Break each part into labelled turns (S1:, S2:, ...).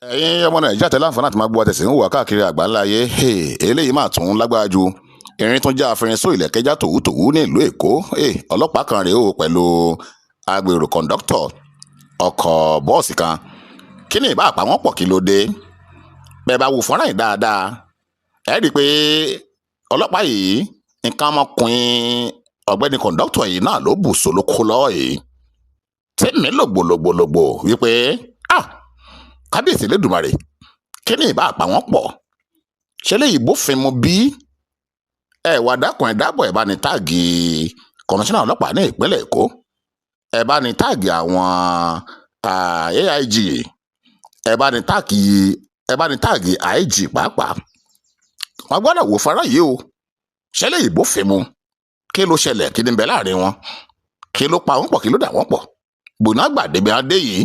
S1: ẹ̀yin ọmọ nàìjíríà tẹ́lẹ̀ àǹfààní àti máa gbọ́ àtẹ̀sí ń wà káàkiri àgbáńlá ayé eléyìí máa tún lágbára ju irin tún já afẹrinsó ìlẹ̀kẹ́já tòwútòwú ní ìlú èkó ọlọ́pàá kan rèé o pẹ̀lú agbèrò kọ̀ǹdọ́tọ̀ ọkọ̀ bọ́ọ̀sì kan kí ni ìbá àpá wọn pọ̀ kí ló dé bẹ́ẹ̀ bá wo fọ́nrán yìí dáadáa ẹ rí i pé ọlọ́pàá yìí nǹkan ọmọkùnrin ọ̀gbẹ́ni kọ̀ǹdọ́tọ̀ yìí náà ló bù sólókó lọ́wọ́ yìí tèmi lògbòlògbòlògbò wípé kábíyèsí lẹ́dùmarè kí ni ìbá àpá wọn pọ̀ ṣe lè ìbófin mu bí ẹ wà dákun ẹ dábọ̀ ẹ bá ní táàgì kọmíṣánná ọlọ́pàá ní ìpínlẹ̀ èkó ẹ bá ní táàgì àwọn AIG ẹ bá ní táàgì IG pàápàá wọn gbọ́dọ̀ wò fara yìí o ṣe lè ìbófin mu kí ló ṣẹlẹ̀ kí ni bẹ láàrin wọn kí ló pa wọn pọ̀ kí ló dà wọn pọ̀ gbòòná gbàdébí adé yìí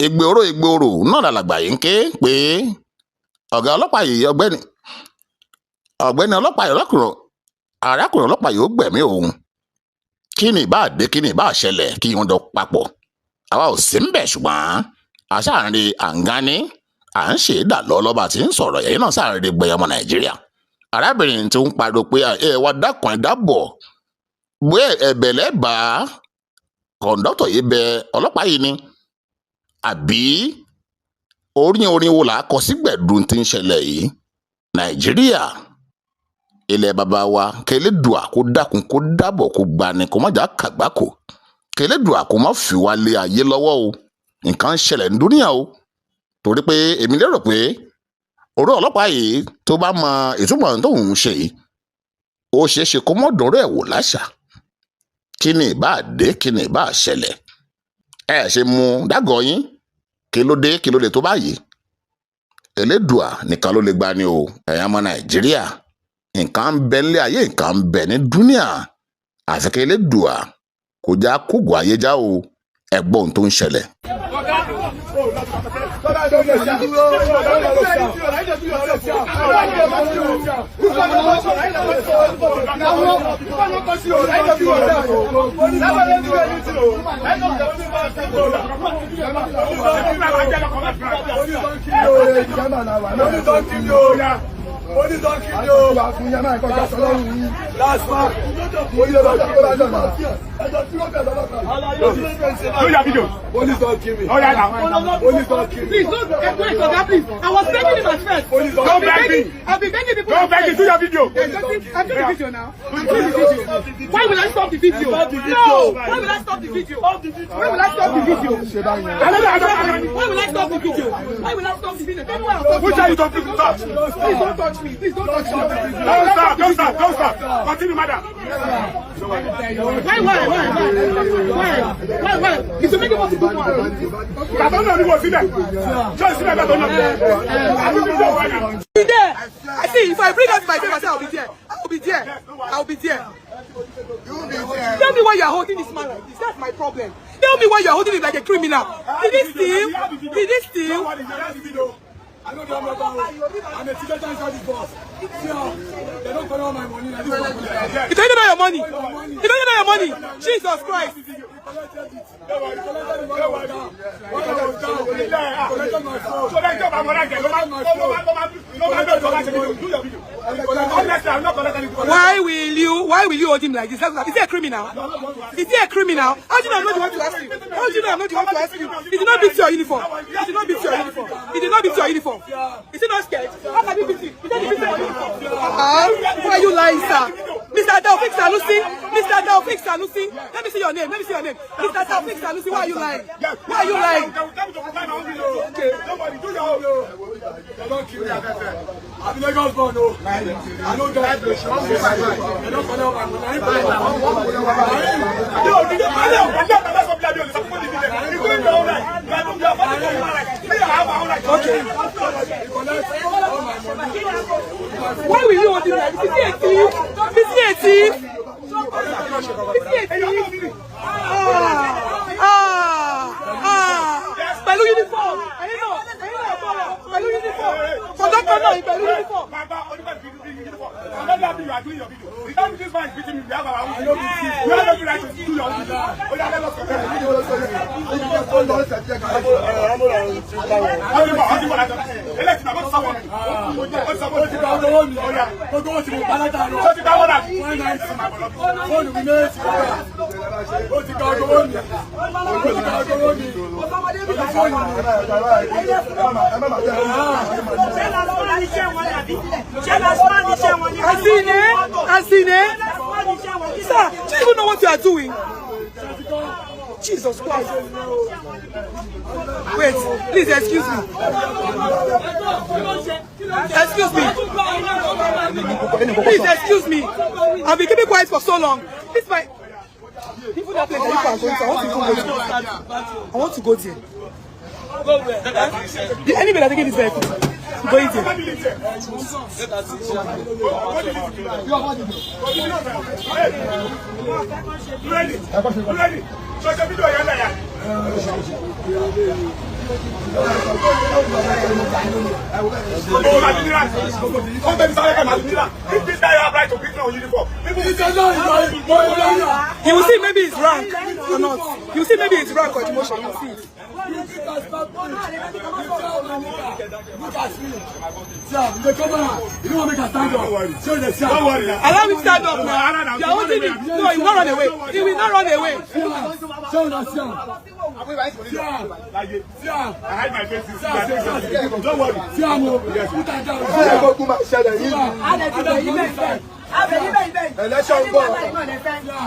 S1: ìgboro náà làlàgbà yìí ń ké pé ọ̀gá ọlọ́pàá yìí ọ̀gbẹ́ni ọlọ́pàá yìí arákùnrin ọlọ́pàá yìí ó gbẹ̀mí òun kí ni ìbá dé kí ni ìbá ṣẹlẹ̀ kí wọ́n jọ papọ̀ àwa ò sí ń bẹ̀ ṣùgbọ́n àṣàrin àǹgáni à ń ṣe é dà lọ lọ́ba tí ń sọ̀rọ̀ yẹn náà sáré gbẹ̀yẹ ọmọ nàìjíríà arábìnrin tí ń pariwo pé ẹ wá dákun ẹ dábọ̀ gbé ẹ̀bẹ̀ lẹ́bàá kọ̀ǹdọ́tọ̀ yìí bẹ ọlọ́pàá yìí ni àbí orin wo là á kọ sí gbẹ̀dùn tí ń ṣẹlẹ̀ yìí nàìjíríà ilẹ̀ bàbá wa kẹlẹ́dùà kó dákun kó dábọ̀ kó gbani kó má jà kàgbákò kẹlẹ́dùà kó má fi wá lé ayé lọ́wọ́ o nǹkan ń ṣẹlẹ̀ ní dúníà o torí pé èmi lérò pé orí ọlọ́pàá yìí tó bá mọ ìtumọ̀ tó ń ṣe yìí ó ṣeé ṣe kó mọ́ dọ̀rọ̀ ẹ̀ wò láṣà kí ni ìbá dé kí ni ìbá ṣẹlẹ̀ ẹ ṣe mú dágọ̀ yín kí ló dé tó báyìí Elédùà nìkan ló lè gbani o ẹ̀yin ọmọ nàìjíríà nǹkan ń bẹ nílé ayé nǹkan ń bẹ ní dúníà àfi kí Elédùà kò já kúgò ayé já o ẹ̀gbọ́n tó ń ṣẹlẹ̀.
S2: Only don't kill you. Last man. Do your video. Police don't kill me. Oh yeah, now. Police don't kill me. Please don't wait for that, please. I was begging him at first. Police don't beg me. I've been begging people. Don't beg me. Do your video. I'm doing the video now. I'm doing the video. Why will I stop the video? No. Why will I stop the video? Why will I stop the video? Why will I stop the video? Why will I stop the video? Tell me why I'm talking. Which are you talking to? Please don't touch me. Please don't touch me. Don't stop. Continue, madam. Why? It's to make it possible. I don't know what's in there. Just see that I don't know. Be there. I see. If I bring out my baby, I'll be there. I'll be there. Tell me why you're holding this man like this. That's my problem. Tell me why you're holding him like a criminal. Did he steal? I know they're not I'm a teacher inside this boss. They don't collect my money. You don't know your money. You don't know your money. Jesus Christ. Why will you hold him like this? Is he a criminal? Is he a criminal? How do you know I'm not the one to ask you? How do you know I'm not the one to ask you? He did not beat your uniform. He did not beat your uniform. He did not beat your uniform. Is he not scared? How can he beat you? He didn't beat your uniform. Why are you lying, sir? Mr. Taofik Sanusi. Mr. Taofik Sanusi. Let me see your name. Mr. Taofik Sanusi, why are you lying? Why are you lying? Okay. Nobody do your own. Don't kill me. I'm Lagos born, no. I know that. I don't follow my money. Okay. Why will you hold him like this? Is he a thief? Pẹ̀lú uniform. Pẹ̀lú uniform. Conductor náà pẹ̀lú uniform.
S3: don't have you are doing your video. The time this man is beating me, we have our own video. You have every right to do your own video. Oh, yeah, let us compare.
S2: Asine. Sir, do you even know what you are doing? Jesus Christ. Wait, please excuse me. Excuse me. Please excuse me. I've been keeping quiet for so long. This my even that place that you are going to, I want to go there. The enemy that taking this vehicle. Go in there. You will see maybe it's rank or not. You will see maybe it's rank or emotion. You will see it. Allow me to stand up now. You are holding it. No, he will not run away. He will not run away.
S3: I hide my face. Don't worry.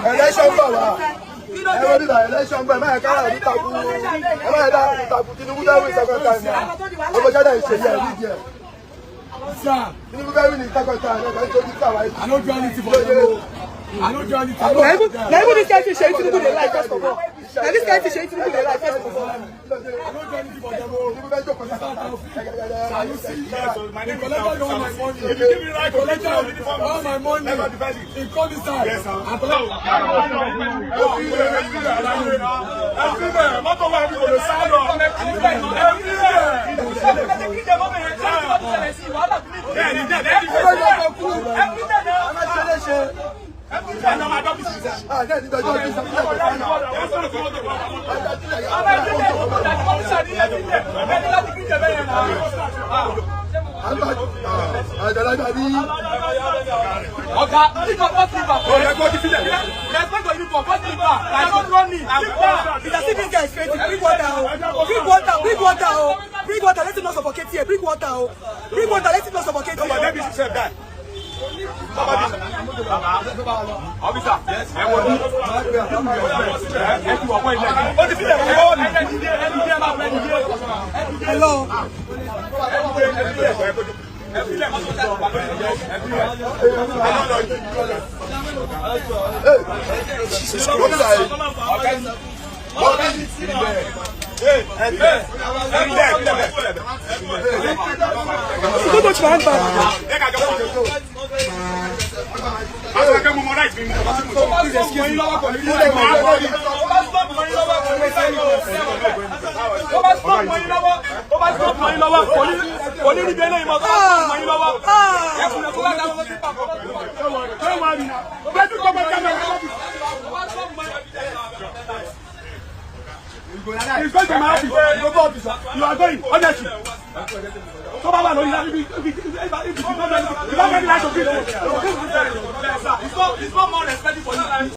S4: Election bọ̀ wá. Ẹ̀rọ dídà election bọ̀ ẹ̀ máa kára ní takú. Ẹ máa dá takú Tinubu dẹ́rù second time náà. Ọmọ ṣẹ́dá ìṣèlú ẹ̀ nídìí ẹ̀. Tinubu dẹ́rù ní second time náà kàn tó kí káwá ẹ̀.
S3: I don't do anything for you. I don't do anything.
S2: Now even this guy to share Tinubu dey like first of all. Now this guy to share Tinubu dey like first of all.
S3: I don't do anything for them. My name is all my money. If you give me right, collect all my money. Never divide it. In call this time. Yes, sir. And collect. Everywhere. Not over everywhere. The sound of everywhere.
S2: Bring water, let him not suffocate here. Bring water, let him not suffocate here.
S3: Officer, yes, I want
S2: Hello. Go to your handbag.
S3: He's going to my office. You are going. Honestly. So Baba, no, if you don't ready to do it, it's not more respectful for you.